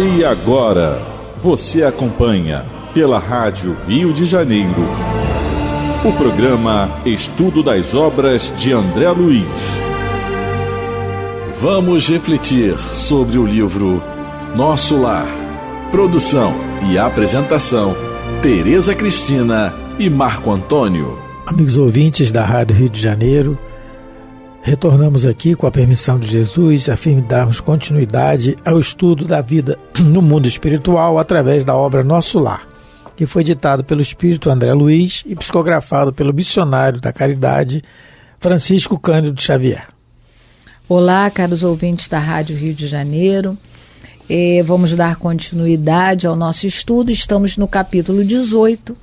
E agora, você acompanha pela Rádio Rio de Janeiro o programa Estudo das Obras de André Luiz. Vamos refletir sobre o livro Nosso Lar. Produção e apresentação, Tereza Cristina e Marco Antônio. Amigos ouvintes da Rádio Rio de Janeiro, retornamos aqui com a permissão de Jesus a fim de darmos continuidade ao estudo da vida no mundo espiritual através da obra Nosso Lar, que foi ditado pelo Espírito André Luiz e psicografado pelo missionário da Caridade Francisco Cândido Xavier. Olá, caros ouvintes da Rádio Rio de Janeiro. Vamos dar continuidade ao nosso estudo. Estamos no capítulo 18.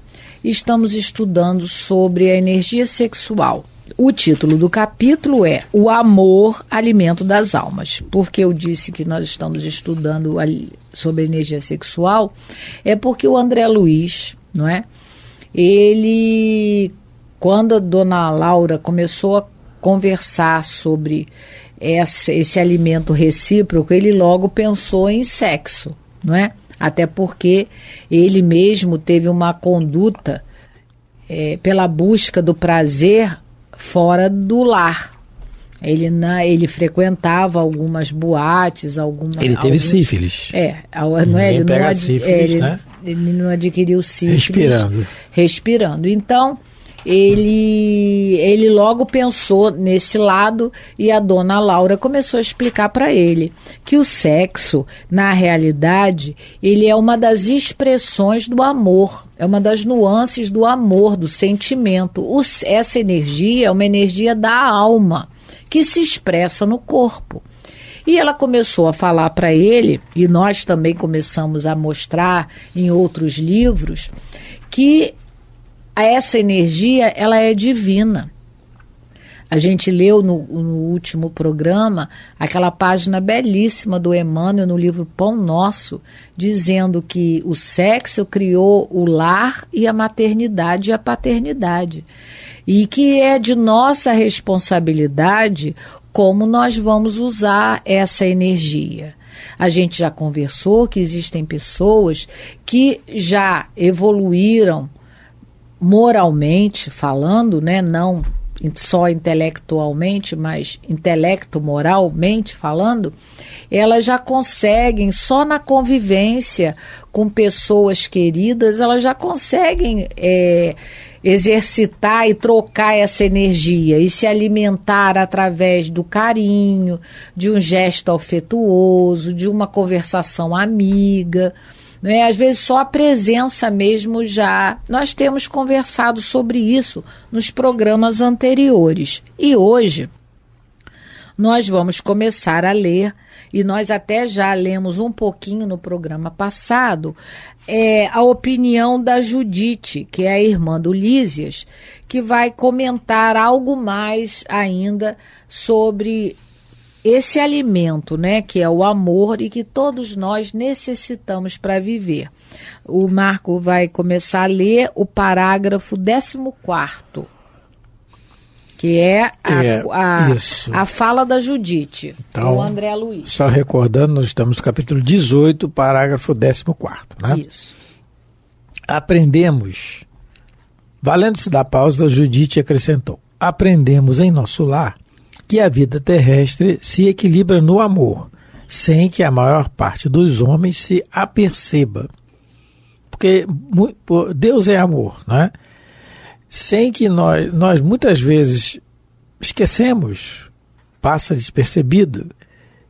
Estamos estudando sobre a energia sexual. O título do capítulo é O Amor, Alimento das Almas. Porque eu disse que nós estamos estudando sobre a energia sexual, é porque o André Luiz, não é? Ele, quando a dona Laura começou a conversar sobre esse alimento recíproco, ele logo pensou em sexo, não é? Até porque ele mesmo teve uma conduta pela busca do prazer fora do lar. Ele frequentava algumas boates, Ele teve sífilis. Ele pega sífilis, né? Ele não adquiriu sífilis. Respirando. Então, ele logo pensou nesse lado e a dona Laura começou a explicar para ele que o sexo, na realidade, ele é uma das expressões do amor, é uma das nuances do amor, do sentimento. Essa energia é uma energia da alma, que se expressa no corpo. E ela começou a falar para ele, e nós também começamos a mostrar em outros livros, que essa energia, ela é divina. A gente leu no último programa aquela página belíssima do Emmanuel no livro Pão Nosso, dizendo que o sexo criou o lar e a maternidade e a paternidade. E que é de nossa responsabilidade como nós vamos usar essa energia. A gente já conversou que existem pessoas que já evoluíram moralmente falando, né, não só intelectualmente, mas intelecto-moralmente falando, elas já conseguem, só na convivência com pessoas queridas, elas já conseguem exercitar e trocar essa energia e se alimentar através do carinho, de um gesto afetuoso, de uma conversação amiga. Às vezes só a presença mesmo já. Nós temos conversado sobre isso nos programas anteriores. E hoje nós vamos começar a ler, e nós até já lemos um pouquinho no programa passado, a opinião da Judite, que é a irmã do Lísias, que vai comentar algo mais ainda sobre esse alimento, né, que é o amor e que todos nós necessitamos para viver. O Marco vai começar a ler o parágrafo 14º, que é a fala da Judite, então, do André Luiz. Só recordando, nós estamos no capítulo 18, parágrafo 14º, né? Isso. Aprendemos, valendo-se da pausa, a Judite acrescentou, aprendemos em nosso lar que a vida terrestre se equilibra no amor, sem que a maior parte dos homens se aperceba. Porque Deus é amor, né? Sem que nós muitas vezes esquecemos, passa despercebido,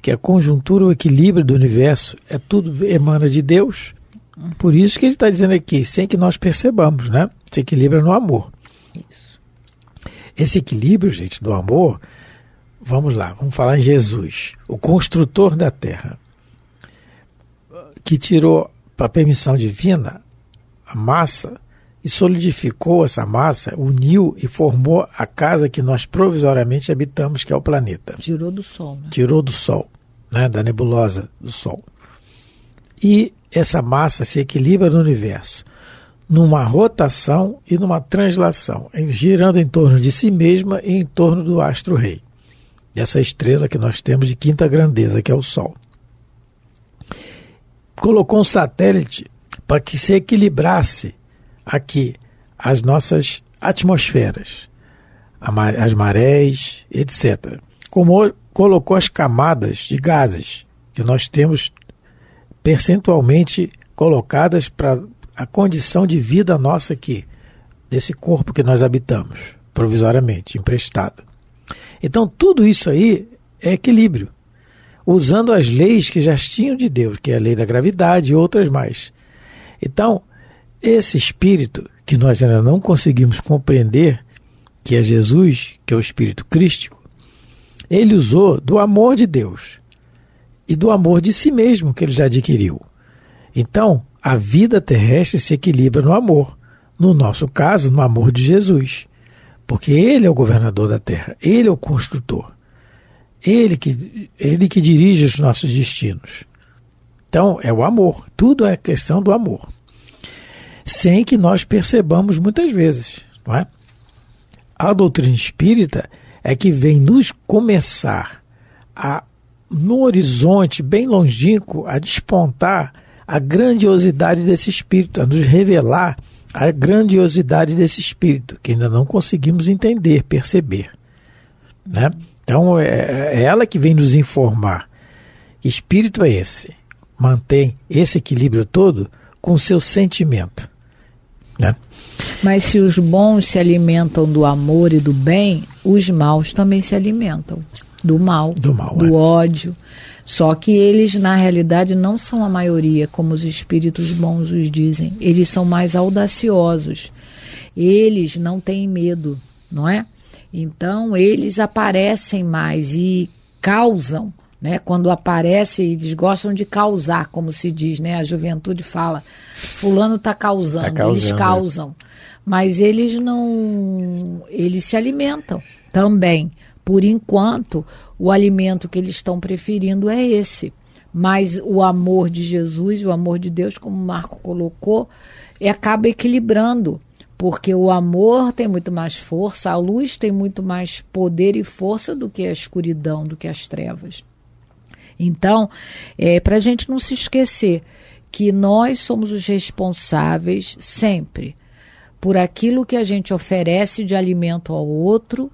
que a conjuntura, o equilíbrio do universo, tudo emana de Deus. Por isso que ele está dizendo aqui, sem que nós percebamos, né? Se equilibra no amor. Isso. Esse equilíbrio, gente, do amor... Vamos lá, vamos falar em Jesus, o construtor da terra, que tirou, para permissão divina, a massa e solidificou essa massa, uniu e formou a casa que nós provisoriamente habitamos, que é o planeta. Tirou do Sol. Né? Tirou do Sol, né, da nebulosa do Sol. E essa massa se equilibra no universo, numa rotação e numa translação, girando em torno de si mesma e em torno do astro-rei. Essa estrela que nós temos de quinta grandeza, que é o Sol. colocou um satélite para que se equilibrasse aqui as nossas atmosferas, as marés, etc. Como colocou as camadas de gases que nós temos percentualmente colocadas para a condição de vida nossa aqui, desse corpo que nós habitamos, provisoriamente, emprestado. Então, tudo isso aí é equilíbrio, usando as leis que já tinham de Deus, que é a lei da gravidade e outras mais. Então, esse Espírito, que nós ainda não conseguimos compreender, que é Jesus, que é o Espírito crístico, ele usou do amor de Deus e do amor de si mesmo que ele já adquiriu. Então, a vida terrestre se equilibra no amor. No nosso caso, no amor de Jesus. Porque ele é o governador da terra, ele é o construtor. Ele que dirige os nossos destinos. Então, é o amor. Tudo é questão do amor. Sem que nós percebamos muitas vezes, não é? A doutrina espírita é que vem nos começar no horizonte bem longínquo, a despontar a grandiosidade desse Espírito, a nos revelar a grandiosidade desse Espírito, que ainda não conseguimos entender, perceber, né? Então é ela que vem nos informar. Que espírito é esse? Mantém esse equilíbrio todo com o seu sentimento, né? Mas se os bons se alimentam do amor e do bem, os maus também se alimentam do mal, do ódio. Só que eles, na realidade, não são a maioria, como os espíritos bons os dizem. Eles são mais audaciosos. Eles não têm medo, não é? Então, eles aparecem mais e causam, né? Quando aparecem, eles gostam de causar, como se diz, né? A juventude fala, fulano está causando, eles causam. Mas eles não... Eles se alimentam também. Por enquanto, o alimento que eles estão preferindo é esse. Mas o amor de Jesus, o amor de Deus, como o Marco colocou, acaba equilibrando. Porque o amor tem muito mais força, a luz tem muito mais poder e força do que a escuridão, do que as trevas. Então, para a gente não se esquecer que nós somos os responsáveis sempre por aquilo que a gente oferece de alimento ao outro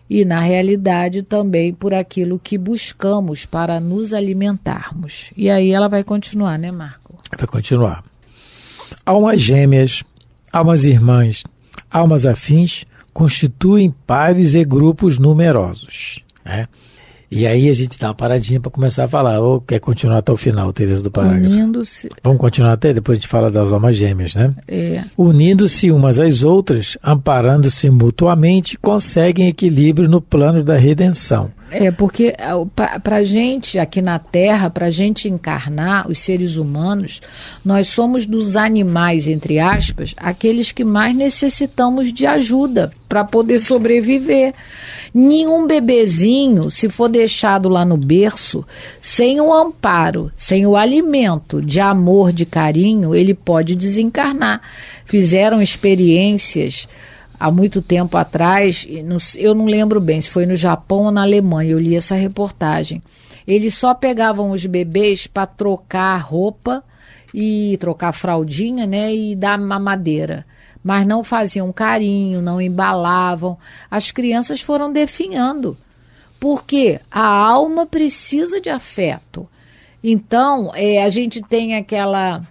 e, na realidade, também por aquilo que buscamos para nos alimentarmos. E aí ela vai continuar, né, Marco? Vai continuar. Almas gêmeas, almas irmãs, almas afins constituem pares e grupos numerosos, né? E aí a gente dá uma paradinha para começar a falar. Ou quer continuar até o final, Tereza, do parágrafo? Unindo-se. Vamos continuar até depois a gente fala das almas gêmeas, né? Unindo-se umas às outras, amparando-se mutuamente, conseguem equilíbrio no plano da redenção. Porque para a gente aqui na Terra, para a gente encarnar, os seres humanos, nós somos dos animais, entre aspas, aqueles que mais necessitamos de ajuda para poder sobreviver. Nenhum bebezinho, se for deixado lá no berço, sem o amparo, sem o alimento de amor, de carinho, ele pode desencarnar. Fizeram experiências há muito tempo atrás, eu não lembro bem se foi no Japão ou na Alemanha, eu li essa reportagem. Eles só pegavam os bebês para trocar roupa e trocar fraldinha, né, e dar mamadeira. Mas não faziam carinho, não embalavam. As crianças foram definhando, porque a alma precisa de afeto. Então, a gente tem aquela...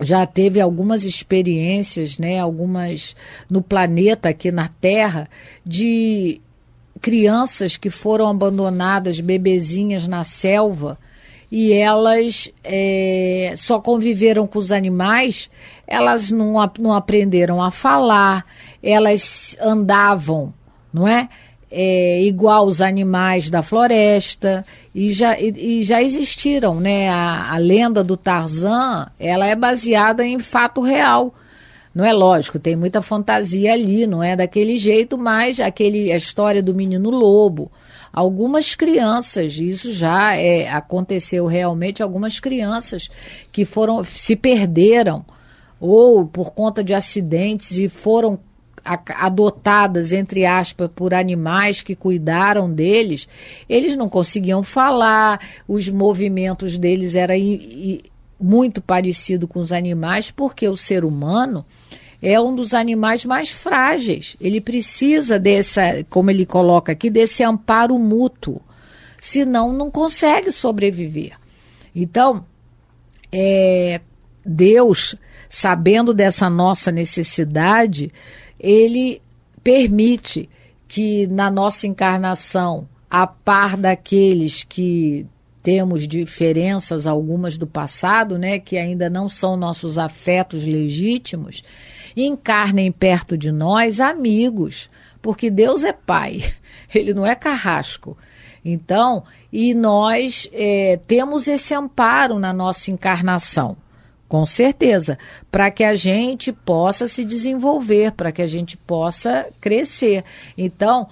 Já teve algumas experiências, né, algumas no planeta, aqui na Terra, de crianças que foram abandonadas, bebezinhas na selva, e elas só conviveram com os animais, elas não aprenderam a falar, elas andavam, não é? Igual os animais da floresta, e já existiram, né? A lenda do Tarzan, ela é baseada em fato real. Não é lógico, tem muita fantasia ali, não é daquele jeito, mas a história do menino lobo. Algumas crianças, isso já aconteceu realmente, algumas crianças que se perderam ou por conta de acidentes e foram adotadas, entre aspas, por animais que cuidaram deles, eles não conseguiam falar, os movimentos deles eram muito parecido com os animais, porque o ser humano é um dos animais mais frágeis. Ele precisa como ele coloca aqui, desse amparo mútuo. Senão não consegue sobreviver. Então, Deus, sabendo dessa nossa necessidade, ele permite que na nossa encarnação, a par daqueles que temos diferenças algumas do passado, né, que ainda não são nossos afetos legítimos, encarnem perto de nós amigos, porque Deus é Pai, Ele não é carrasco. Então, e nós temos esse amparo na nossa encarnação, com certeza, para que a gente possa se desenvolver, para que a gente possa crescer. Então,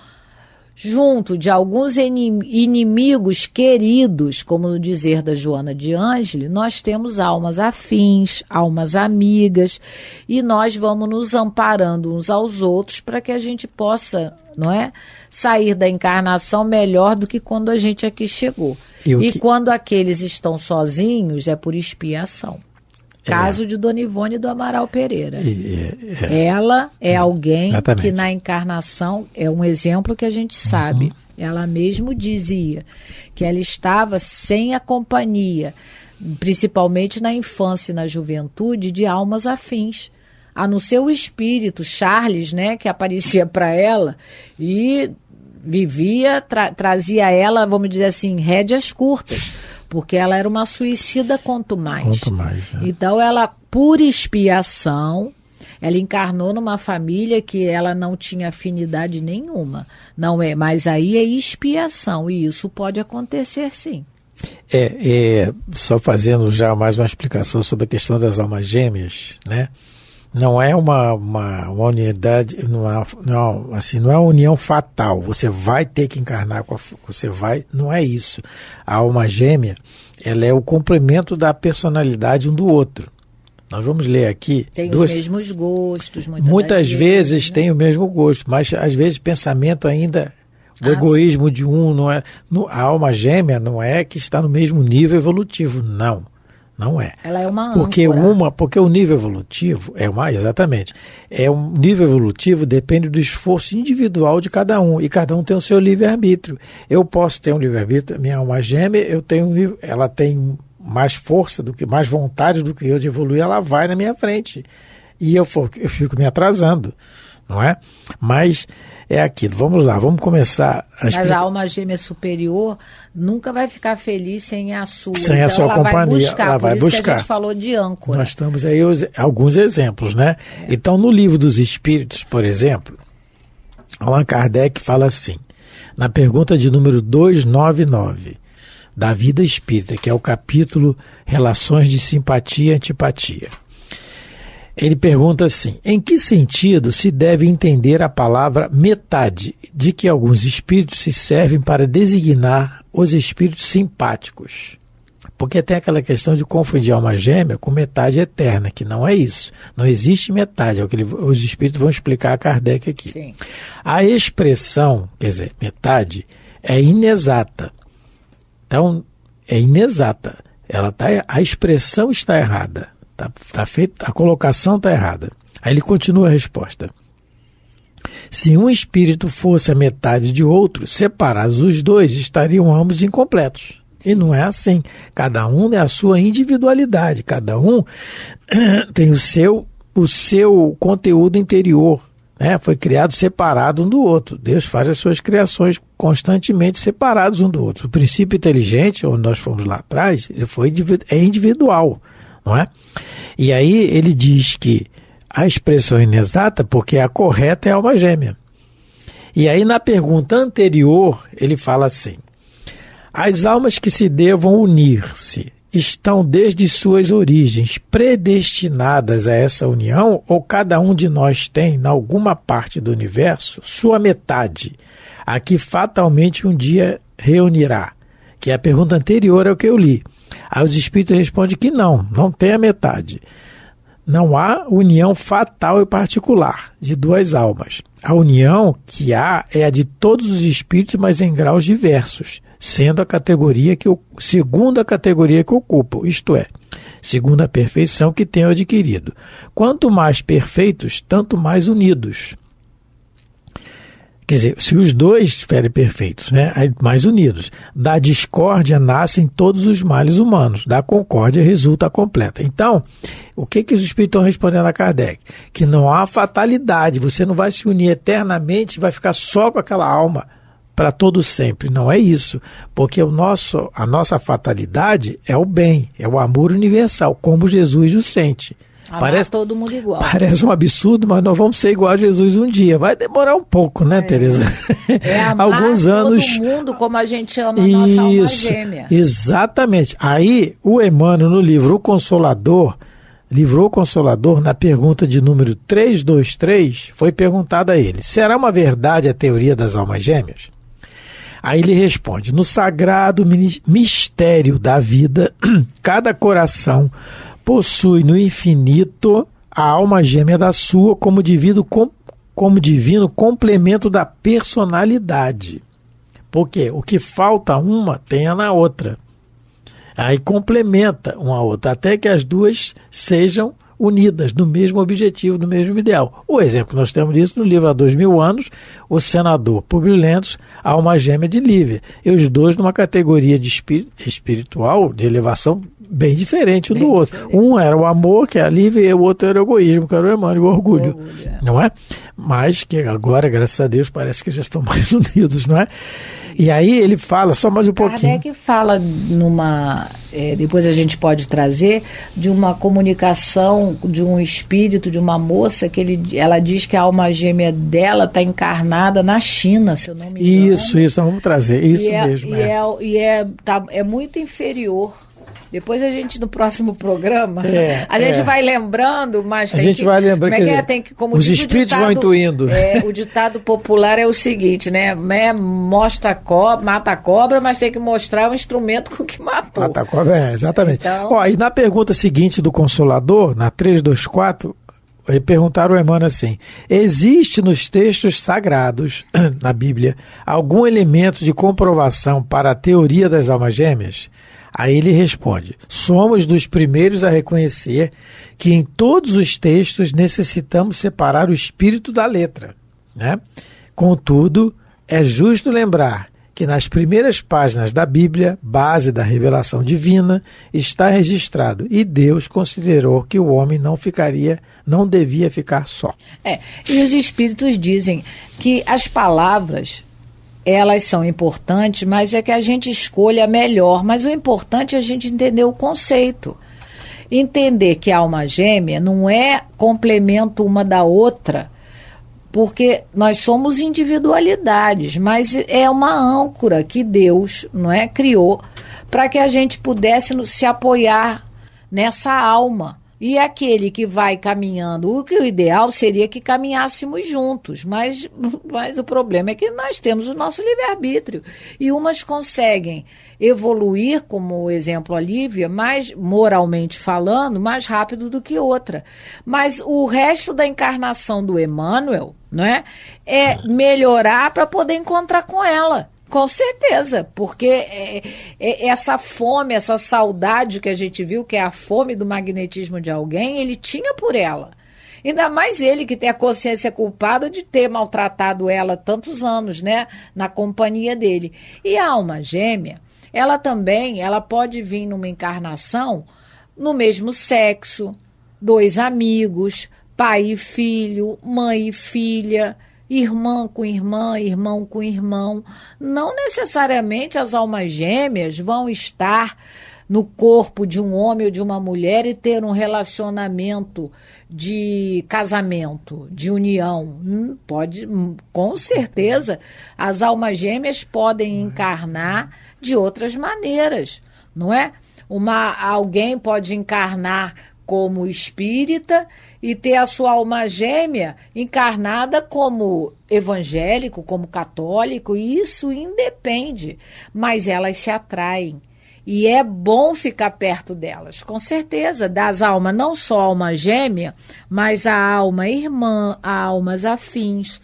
junto de alguns inimigos queridos, como no dizer da Joana de Ângeles, nós temos almas afins, almas amigas, e nós vamos nos amparando uns aos outros para que a gente possa, não é, sair da encarnação melhor do que quando a gente aqui chegou. Quando aqueles estão sozinhos, é por expiação. Caso de Dona Ivone do Amaral Pereira. Ela é alguém que na encarnação, é um exemplo que a gente sabe. Ela mesmo dizia que ela estava sem a companhia, principalmente na infância e na juventude, de almas afins. A no seu espírito, Charles, né, que aparecia para ela e vivia, trazia ela, vamos dizer assim, rédeas curtas. Porque ela era uma suicida quanto mais. Então, ela, por expiação, ela encarnou numa família que ela não tinha afinidade nenhuma. Não é, mas aí é expiação, e isso pode acontecer sim. Só fazendo já mais uma explicação sobre a questão das almas gêmeas, né? Não é uma unidade, não é uma união fatal. Você vai ter que encarnar não é isso. A alma gêmea, ela é o complemento da personalidade um do outro. Nós vamos ler aqui. Tem os mesmos gostos. Muitas vezes tem o mesmo gosto, mas às vezes pensamento ainda, o egoísmo de um, não é. A alma gêmea não é que está no mesmo nível evolutivo, não. Não é. Ela é uma âncora. Porque o nível evolutivo exatamente. Um nível evolutivo depende do esforço individual de cada um, e cada um tem o seu livre-arbítrio. Eu posso ter um livre-arbítrio, minha alma gêmea, ela tem mais força, mais vontade do que eu de evoluir, ela vai na minha frente. E eu fico me atrasando, não é? Mas é aquilo. Vamos lá, vamos começar Mas a alma gêmea superior nunca vai ficar feliz sem a sua. Sem a sua companhia. Ela vai buscar. Que a gente falou de âncora. Nós temos aí alguns exemplos, né? Então, no Livro dos Espíritos, por exemplo, Allan Kardec fala assim, na pergunta de número 299, da Vida Espírita, que é o capítulo Relações de Simpatia e Antipatia. Ele pergunta assim: em que sentido se deve entender a palavra metade, de que alguns espíritos se servem para designar os espíritos simpáticos? Porque tem aquela questão de confundir alma gêmea com metade eterna, que não é isso. Não existe metade, é o que os espíritos vão explicar a Kardec aqui. Sim. A expressão, quer dizer, metade, é inexata. Então, é inexata. A expressão está errada. A colocação está errada. Aí ele continua a resposta. Se um espírito fosse a metade de outro, separados os dois, estariam ambos incompletos. E não é assim. Cada um tem a sua individualidade. Cada um tem o seu conteúdo interior. Né? Foi criado separado um do outro. Deus faz as suas criações constantemente separados um do outro. O princípio inteligente, onde nós fomos lá atrás, é individual. Não é? E aí ele diz que a expressão é inexata porque a correta é a alma gêmea. E aí na pergunta anterior ele fala assim: as almas que se devam unir-se estão desde suas origens predestinadas a essa união, ou cada um de nós tem, em alguma parte do universo, sua metade, a que fatalmente um dia reunirá? Que a pergunta anterior é o que eu li. Aí os espíritos respondem que não tem a metade. Não há união fatal e particular de duas almas. A união que há é a de todos os espíritos, mas em graus diversos, sendo segundo a categoria que ocupam, isto é, segundo a perfeição que tenham adquirido. Quanto mais perfeitos, tanto mais unidos. Quer dizer, se os dois estiverem perfeitos, né, mais unidos, da discórdia nascem todos os males humanos, da concórdia resulta a completa. Então, o que os espíritos estão respondendo a Kardec? Que não há fatalidade, você não vai se unir eternamente e vai ficar só com aquela alma para todo sempre. Não é isso, porque a nossa fatalidade é o bem, é o amor universal, como Jesus o sente. Parece todo mundo igual. Parece um absurdo, mas nós vamos ser igual a Jesus um dia. Vai demorar um pouco, né, Tereza? É amar alguns anos. Todo mundo como a gente ama a nossa alma gêmea. Exatamente. Aí o Emmanuel, no livro O Consolador, na pergunta de número 323, foi perguntado a ele: será uma verdade a teoria das almas gêmeas? Aí ele responde: no sagrado mistério da vida, cada coração possui no infinito a alma gêmea da sua como divino complemento da personalidade. Porque o que falta uma tem na outra. Aí complementa uma a outra, até que as duas sejam unidas no mesmo objetivo, no mesmo ideal. O exemplo nós temos disso no livro Há 2000 anos, o senador Públio Lentz, a alma gêmea de Lívia. E os dois numa categoria de espiritual, de elevação, bem diferente um do outro. Diferente. Um era o amor, que é a Lívia, e o outro era o egoísmo, que era o Emmanuel, o orgulho. Não é? Mas que agora, graças a Deus, parece que já estão mais unidos, não é? E aí ele fala, só mais um pouquinho. Kardec fala depois a gente pode trazer, de uma comunicação de um espírito, de uma moça, que ela diz que a alma gêmea dela está encarnada na China, se eu não me engano. Isso, vamos trazer, isso mesmo. É muito inferior. Depois a gente, no próximo programa, a gente vai lembrando, mas a gente vai lembrando como os espíritos vão intuindo. O ditado popular é o seguinte, né? Mata a cobra, mas tem que mostrar o instrumento com que matou. Mata a cobra, exatamente. Então... e na pergunta seguinte do Consolador, na 324, perguntaram ao Emmanuel assim: existe nos textos sagrados, na Bíblia, algum elemento de comprovação para a teoria das almas gêmeas? Aí ele responde: somos dos primeiros a reconhecer que em todos os textos necessitamos separar o espírito da letra, né? Contudo, é justo lembrar que nas primeiras páginas da Bíblia, base da revelação divina, está registrado: e Deus considerou que o homem não devia ficar só. E os espíritos dizem que as palavras, elas são importantes, mas é que a gente escolha melhor. Mas o importante é a gente entender o conceito. Entender que a alma gêmea não é complemento uma da outra, porque nós somos individualidades, mas é uma âncora que Deus, criou para que a gente pudesse se apoiar nessa alma. E aquele que vai caminhando, o ideal seria que caminhássemos juntos, mas o problema é que nós temos o nosso livre-arbítrio. E umas conseguem evoluir, como o exemplo a Lívia, mais moralmente falando, mais rápido do que outra. Mas o resto da encarnação do Emmanuel, é melhorar para poder encontrar com ela. Com certeza, porque essa fome, essa saudade que a gente viu, que é a fome do magnetismo de alguém, ele tinha por ela. Ainda mais ele que tem a consciência culpada de ter maltratado ela tantos anos, na companhia dele. E a alma gêmea, ela pode vir numa encarnação no mesmo sexo, dois amigos, pai e filho, mãe e filha, irmã com irmã, irmão com irmão. Não necessariamente as almas gêmeas vão estar no corpo de um homem ou de uma mulher e ter um relacionamento de casamento, de união. Pode, com certeza, as almas gêmeas podem encarnar de outras maneiras, não é? Alguém pode encarnar como espírita e ter a sua alma gêmea encarnada como evangélico, como católico, e isso independe, mas elas se atraem. E é bom ficar perto delas, com certeza, das almas, não só a alma gêmea, mas a alma irmã, a almas afins.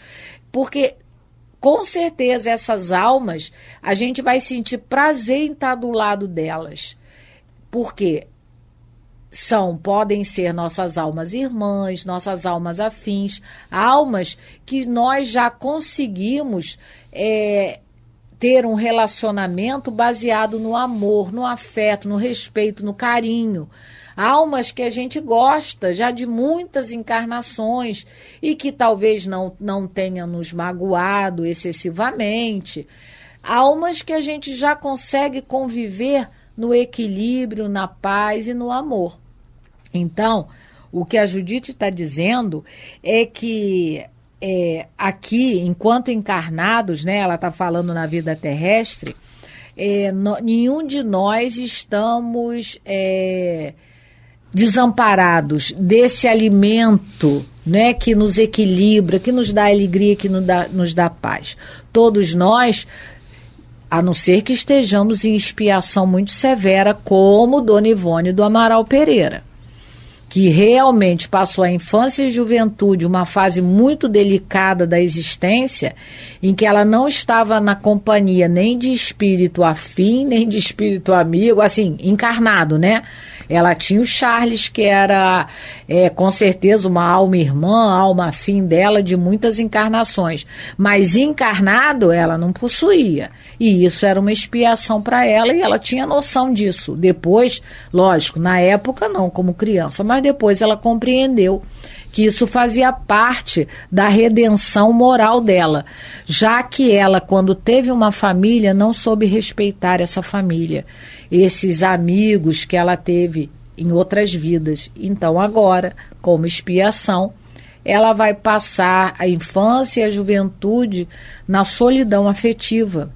Porque, com certeza, essas almas, a gente vai sentir prazer em estar do lado delas. Porque podem ser nossas almas irmãs, nossas almas afins, almas que nós já conseguimos ter um relacionamento baseado no amor, no afeto, no respeito, no carinho. Almas que a gente gosta já de muitas encarnações e que talvez não tenham nos magoado excessivamente. Almas que a gente já consegue conviver no equilíbrio, na paz e no amor. Então, o que a Judite está dizendo é que aqui, enquanto encarnados, né, ela está falando na vida terrestre, nenhum de nós estamos desamparados desse alimento, né, que nos equilibra, que nos dá alegria, que nos dá paz. Todos nós, a não ser que estejamos em expiação muito severa, como Dona Ivone do Amaral Pereira, que realmente passou a infância e juventude, uma fase muito delicada da existência, em que ela não estava na companhia nem de espírito afim, nem de espírito amigo, assim, encarnado, né? Ela tinha o Charles, que era, com certeza, uma alma irmã, alma afim dela de muitas encarnações. Mas encarnado, ela não possuía. E isso era uma expiação para ela, e ela tinha noção disso. Depois, lógico, na época não, como criança, mas depois ela compreendeu que isso fazia parte da redenção moral dela, já que ela, quando teve uma família, não soube respeitar essa família, esses amigos que ela teve em outras vidas. Então agora, como expiação, ela vai passar a infância e a juventude na solidão afetiva,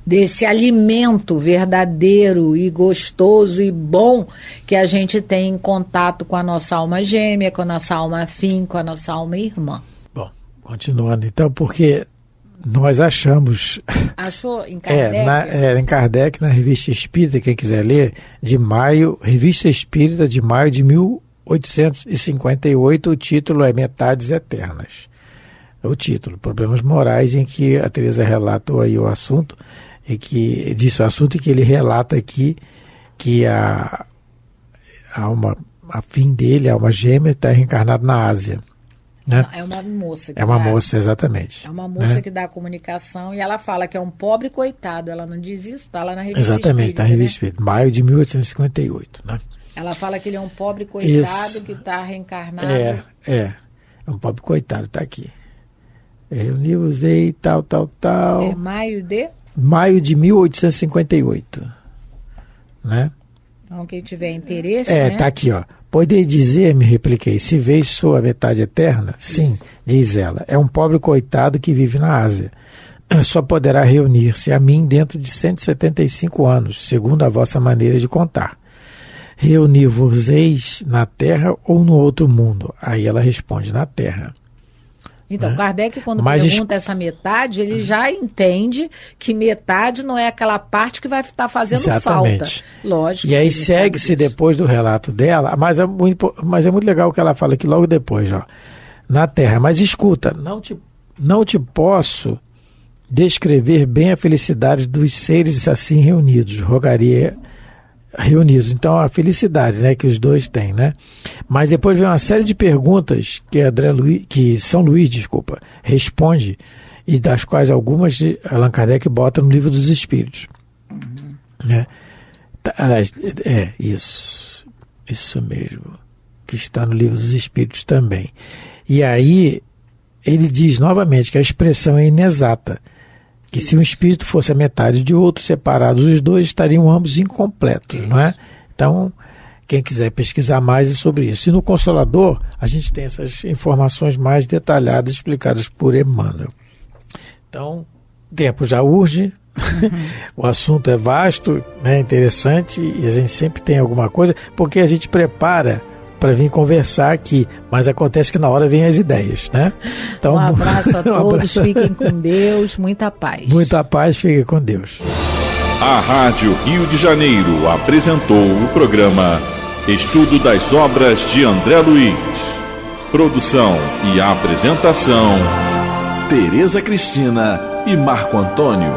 desse alimento verdadeiro e gostoso e bom que a gente tem em contato com a nossa alma gêmea, com a nossa alma afim, com a nossa alma irmã. Bom, continuando então, porque nós achamos... Achou em Kardec? Em Kardec, na Revista Espírita, quem quiser ler, de maio, Revista Espírita de maio de 1858, o título é Metades Eternas. O título, Problemas Morais, em que a Teresa relatou aí o assunto, e que disse o assunto, e que ele relata aqui que a alma afim dele, a alma gêmea, está reencarnada na Ásia. Né? É uma moça. Moça, exatamente. É uma moça, né, que dá a comunicação, e ela fala que é um pobre coitado. Ela não diz isso, está lá na Revista Espírita. Exatamente, está na Revista Espírita, maio de 1858. Né? Ela fala que ele é um pobre coitado que está reencarnado. É um pobre coitado, está aqui. Reunimos-ei, tal. É maio de 1858. Né? Então, quem tiver interesse, né? Tá aqui, ó. Pode dizer, me repliquei, se vês sua metade eterna? Sim, diz ela. É um pobre coitado que vive na Ásia. Só poderá reunir-se a mim dentro de 175 anos, segundo a vossa maneira de contar. Reunir-vos-eis na Terra ou no outro mundo? Aí ela responde, na Terra. Então, né? Kardec, quando pergunta essa metade, ele já entende que metade não é aquela parte que vai estar fazendo falta. Lógico. E aí segue-se depois do relato dela, mas é muito legal o que ela fala aqui logo depois, ó. Na Terra, mas escuta, não te posso descrever bem a felicidade dos seres assim reunidos, rogaria reunidos. Então, a felicidade, né, que os dois têm, né? Mas depois vem uma série de perguntas que São Luís responde, e das quais algumas Allan Kardec bota no Livro dos Espíritos. Né? Isso mesmo, que está no Livro dos Espíritos também. E aí, ele diz novamente que a expressão é inexata, que se um espírito fosse a metade de outro, separados os dois, estariam ambos incompletos, não é? Então, quem quiser pesquisar mais é sobre isso. E no Consolador, a gente tem essas informações mais detalhadas, explicadas por Emmanuel. Então, o tempo já urge, o assunto é vasto, né, interessante, e a gente sempre tem alguma coisa, porque a gente prepara para vir conversar aqui, mas acontece que na hora vem as ideias, né? Então, um abraço a todos, fiquem com Deus, muita paz. Muita paz, fiquem com Deus. A Rádio Rio de Janeiro apresentou o programa Estudo das Obras de André Luiz. Produção e apresentação, Tereza Cristina e Marco Antônio.